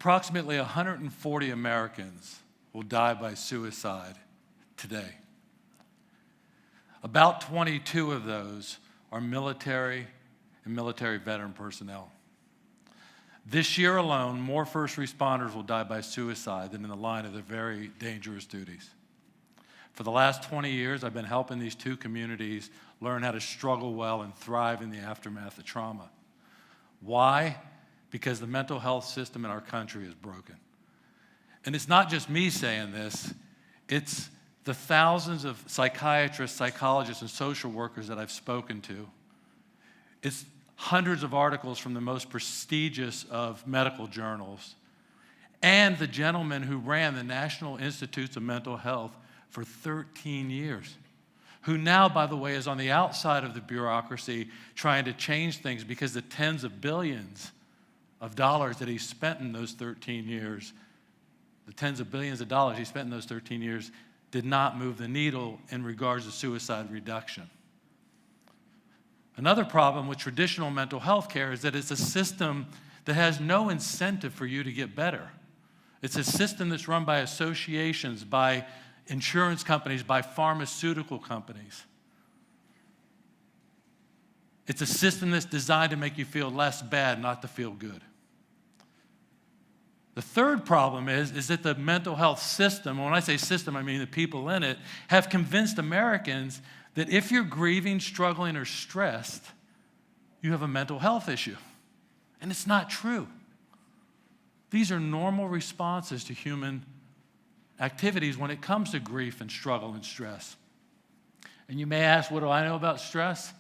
Approximately 140 Americans will die by suicide today. About 22 of those are military and military veteran personnel. This year alone, more first responders will die by suicide than in the line of their very dangerous duties. For the last 20 years, I've been helping these two communities learn how to struggle well and thrive in the aftermath of trauma. Why? Because the mental health system in our country is broken. And it's not just me saying this, it's the thousands of psychiatrists, psychologists, and social workers that I've spoken to. It's hundreds of articles from the most prestigious of medical journals, and the gentleman who ran the National Institutes of Mental Health for 13 years, who now, by the way, is on the outside of the bureaucracy trying to change things because the tens of billions of dollars that he spent in those 13 years, the tens of billions of dollars he spent in those 13 years did not move the needle in regards to suicide reduction. Another problem with traditional mental health care is that it's a system that has no incentive for you to get better. It's a system that's run by associations, by insurance companies, by pharmaceutical companies. It's a system that's designed to make you feel less bad, not to feel good. The third problem is that the mental health system, and when I say system, I mean the people in it, have convinced Americans that if you're grieving, struggling, or stressed, you have a mental health issue. And it's not true. These are normal responses to human activities when it comes to grief and struggle and stress. And you may ask, what do I know about stress?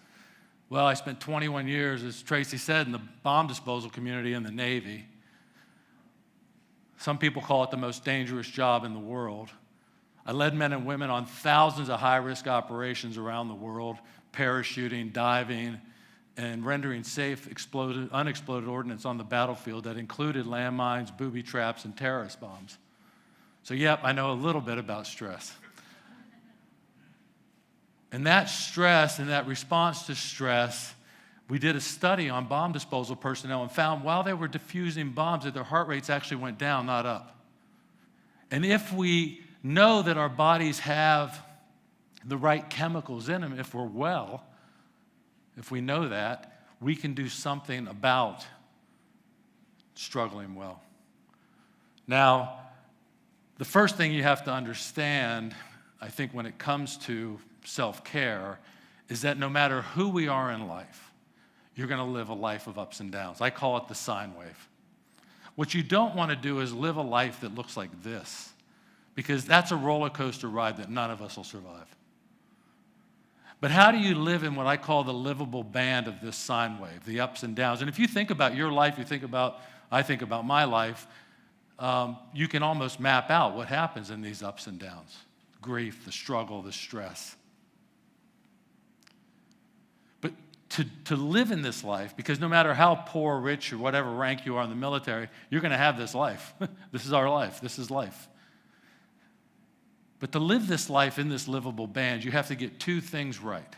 Well, I spent 21 years, as Tracy said, in the bomb disposal community in the Navy. Some people call it the most dangerous job in the world. I led men and women on thousands of high-risk operations around the world, parachuting, diving, and rendering safe unexploded ordnance on the battlefield that included landmines, booby traps, and terrorist bombs. So, yep, I know a little bit about stress. And that stress and that response to stress, we did a study on bomb disposal personnel and found while they were diffusing bombs that their heart rates actually went down, not up. And if we know that our bodies have the right chemicals in them, if we're well, if we know that, we can do something about struggling well. Now, the first thing you have to understand, I think, when it comes to self-care, is that no matter who we are in life, you're going to live a life of ups and downs. I call it the sine wave. What you don't want to do is live a life that looks like this, because that's a roller coaster ride that none of us will survive. But how do you live in what I call the livable band of this sine wave, the ups and downs? And if you think about your life, I think about my life, you can almost map out what happens in these ups and downs. Grief, the struggle, the stress. But to live in this life, because no matter how poor, rich, or whatever rank you are in the military, you're going to have this life. This is our life. This is life. But to live this life in this livable band, you have to get two things right.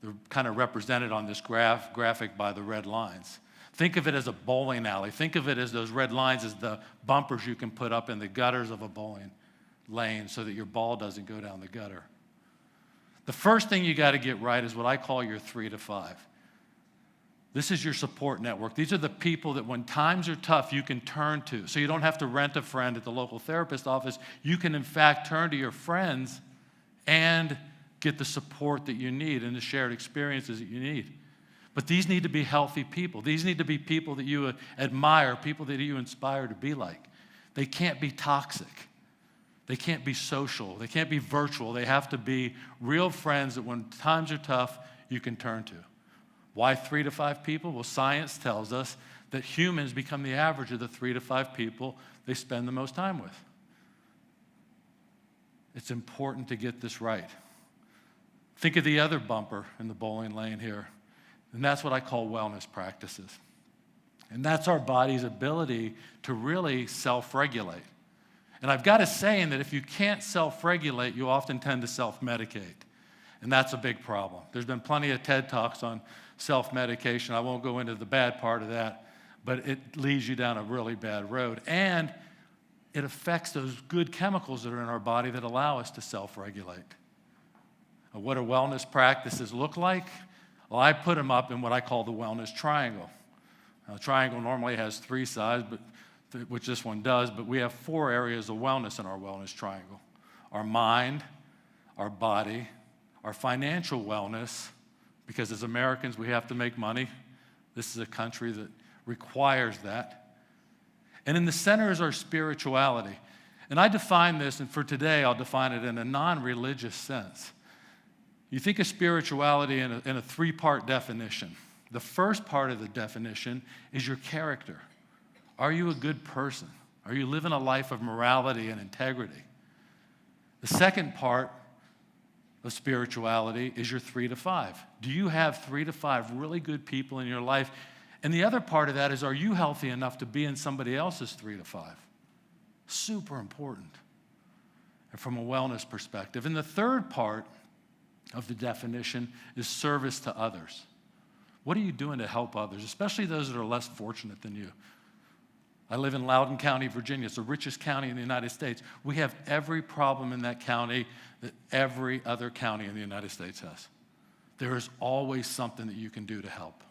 They're kind of represented on this graphic by the red lines. Think of it as a bowling alley. Think of it as those red lines as the bumpers you can put up in the gutters of a bowling lane so that your ball doesn't go down the gutter. The first thing you got to get right is what I call your 3 to 5. This is your support network. These are the people that when times are tough, you can turn to. So you don't have to rent a friend at the local therapist office. You can, in fact, turn to your friends and get the support that you need and the shared experiences that you need. But these need to be healthy people. These need to be people that you admire, people that you inspire to be like. They can't be toxic. They can't be social. They can't be virtual. They have to be real friends that when times are tough, you can turn to. Why 3 to 5 people? Well, science tells us that humans become the average of the 3 to 5 people they spend the most time with. It's important to get this right. Think of the other bumper in the bowling lane here, and that's what I call wellness practices. And that's our body's ability to really self-regulate. And I've got a saying that if you can't self-regulate, you often tend to self-medicate. And that's a big problem. There's been plenty of TED Talks on self-medication. I won't go into the bad part of that. but it leads you down a really bad road. And it affects those good chemicals that are in our body that allow us to self-regulate. What do wellness practices look like? Well, I put them up in what I call the wellness triangle. Now, the triangle normally has 3 sides, which this one does, but we have 4 areas of wellness in our wellness triangle. Our mind, our body, our financial wellness, because as Americans we have to make money. This is a country that requires that. And in the center is our spirituality. And I define this, and for today I'll define it in a non-religious sense. You think of spirituality in a 3-part definition. The first part of the definition is your character. Are you a good person? Are you living a life of morality and integrity? The second part of spirituality is your 3 to 5. Do you have 3 to 5 really good people in your life? And the other part of that is, are you healthy enough to be in somebody else's 3 to 5? Super important, and from a wellness perspective. And the third part of the definition is service to others. What are you doing to help others, especially those that are less fortunate than you? I live in Loudoun County, Virginia. It's the richest county in the United States. We have every problem in that county that every other county in the United States has. There is always something that you can do to help.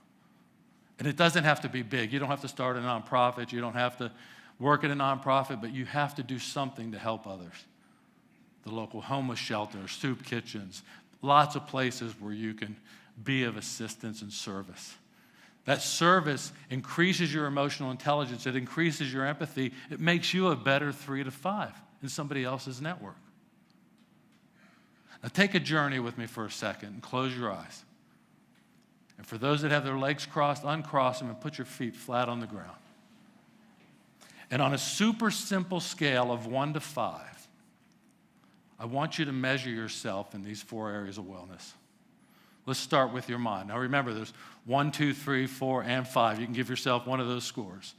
And it doesn't have to be big. You don't have to start a nonprofit. You don't have to work at a nonprofit, but you have to do something to help others. The local homeless shelter, soup kitchens, lots of places where you can be of assistance and service. That service increases your emotional intelligence. It increases your empathy. It makes you a better 3 to 5 in somebody else's network. Now take a journey with me for a second and close your eyes. And for those that have their legs crossed, uncross them and put your feet flat on the ground. And on a super simple scale of 1 to 5, I want you to measure yourself in these 4 areas of wellness. Let's start with your mind. Now remember, there's 1, 2, 3, 4, and 5. You can give yourself one of those scores.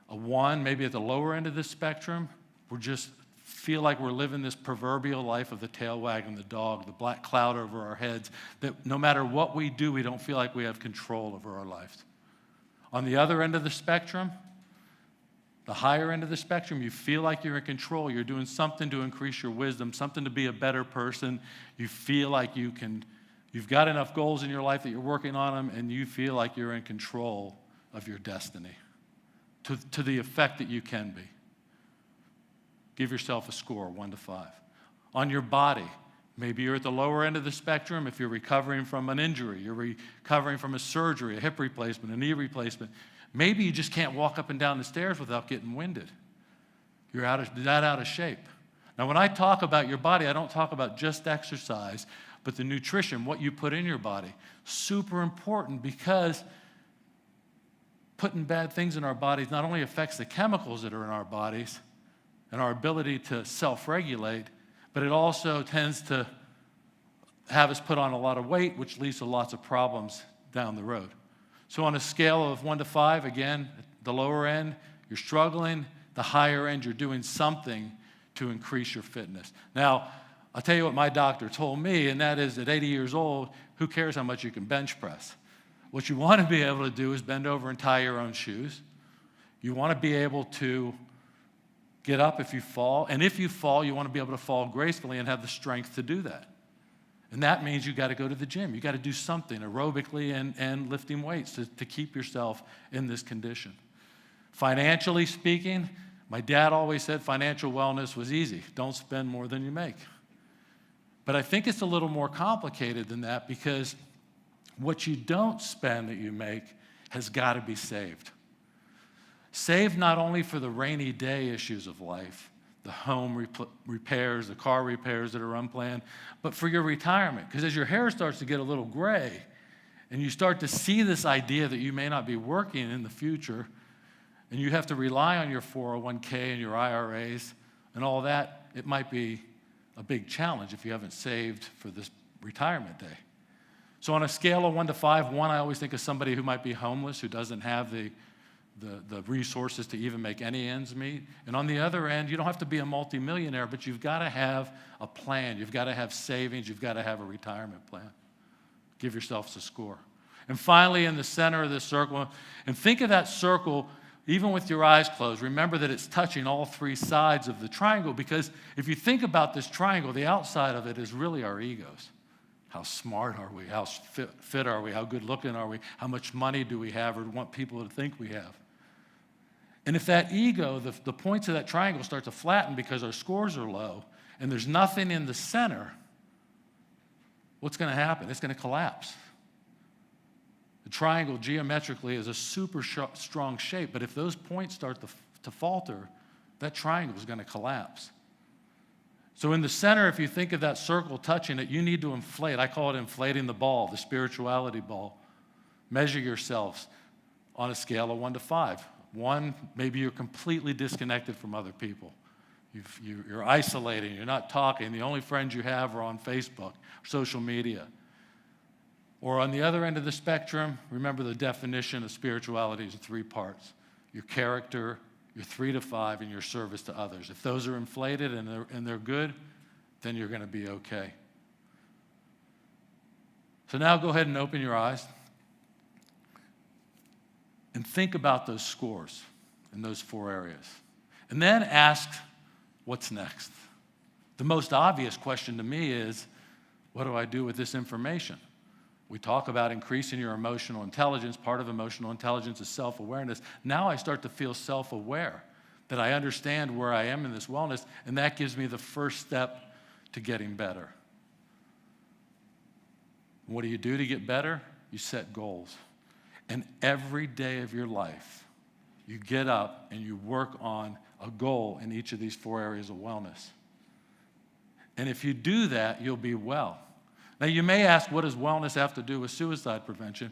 A 1, maybe at the lower end of the spectrum, we're just feel like we're living this proverbial life of the tail wagging the dog, the black cloud over our heads, that no matter what we do, we don't feel like we have control over our lives. On the other end of the spectrum, the higher end of the spectrum, you feel like you're in control. You're doing something to increase your wisdom, something to be a better person. You feel like you've got enough goals in your life that you're working on them, and you feel like you're in control of your destiny to the effect that you can be. Give yourself a score, 1 to 5. On your body, maybe you're at the lower end of the spectrum. If you're recovering from an injury, you're recovering from a surgery, a hip replacement, a knee replacement. Maybe you just can't walk up and down the stairs without getting winded. You're out of shape. Now, when I talk about your body, I don't talk about just exercise, but the nutrition, what you put in your body. Super important, because putting bad things in our bodies not only affects the chemicals that are in our bodies and our ability to self-regulate, but it also tends to have us put on a lot of weight, which leads to lots of problems down the road. So on a scale of 1 to 5, again, the lower end, you're struggling. The higher end, you're doing something to increase your fitness. Now, I'll tell you what my doctor told me, and that is, at 80 years old, who cares how much you can bench press? What you want to be able to do is bend over and tie your own shoes. You want to be able to get up if you fall, and if you fall, you want to be able to fall gracefully and have the strength to do that. And that means you got to go to the gym. You got to do something aerobically and lifting weights to keep yourself in this condition. Financially speaking, my dad always said financial wellness was easy. Don't spend more than you make. But I think it's a little more complicated than that, because what you don't spend that you make has got to be saved. Saved not only for the rainy day issues of life, the home repairs, the car repairs that are unplanned, but for your retirement. Because as your hair starts to get a little gray and you start to see this idea that you may not be working in the future, and you have to rely on your 401k and your IRAs and all that, it might be a big challenge if you haven't saved for this retirement day. So on a scale of 1 to 5, 1, I always think of somebody who might be homeless, who doesn't have the resources to even make any ends meet. And on the other end, you don't have to be a multimillionaire, but you've got to have a plan. You've got to have savings. You've got to have a retirement plan. Give yourselves a score. And finally, in the center of this circle, and think of that circle, even with your eyes closed, remember that it's touching all three sides of the triangle, because if you think about this triangle, the outside of it is really our egos. How smart are we? How fit are we? How good looking are we? How much money do we have or want people to think we have? And if that ego, the points of that triangle start to flatten because our scores are low and there's nothing in the center, what's going to happen? It's going to collapse. The triangle geometrically is a super strong shape, but if those points start to falter, that triangle is going to collapse. So in the center, if you think of that circle touching it, you need to inflate. I call it inflating the ball, the spirituality ball. Measure yourselves on a scale of 1 to 5. 1, maybe you're completely disconnected from other people. You're isolating, you're not talking. The only friends you have are on Facebook, social media. Or on the other end of the spectrum, remember the definition of spirituality is 3 parts. Your character, your 3 to 5, and your service to others. If those are inflated and they're good, then you're going to be okay. So now go ahead and open your eyes and think about those scores in those 4 areas. And then ask, what's next? The most obvious question to me is, what do I do with this information? We talk about increasing your emotional intelligence. Part of emotional intelligence is self-awareness. Now I start to feel self-aware, that I understand where I am in this wellness, and that gives me the first step to getting better. What do you do to get better? You set goals. And every day of your life, you get up and you work on a goal in each of these 4 areas of wellness. And if you do that, you'll be well. Now, you may ask, what does wellness have to do with suicide prevention?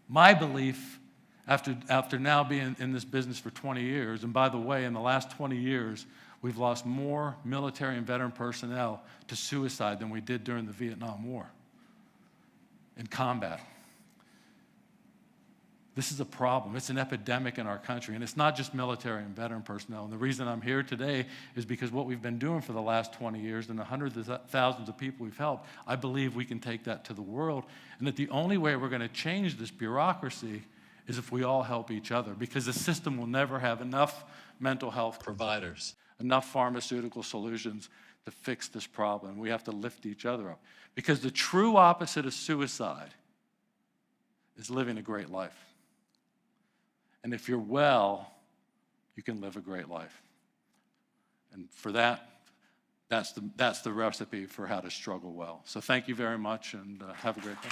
My belief, after now being in this business for 20 years, and by the way, in the last 20 years, we've lost more military and veteran personnel to suicide than we did during the Vietnam War in combat. This is a problem. It's an epidemic in our country, and it's not just military and veteran personnel. And the reason I'm here today is because what we've been doing for the last 20 years and the hundreds of thousands of people we've helped, I believe we can take that to the world, and that the only way we're going to change this bureaucracy is if we all help each other, because the system will never have enough mental health providers, enough pharmaceutical solutions to fix this problem. We have to lift each other up, because the true opposite of suicide is living a great life. And if you're well, you can live a great life. And for that, that's the recipe for how to struggle well. So thank you very much, and have a great day.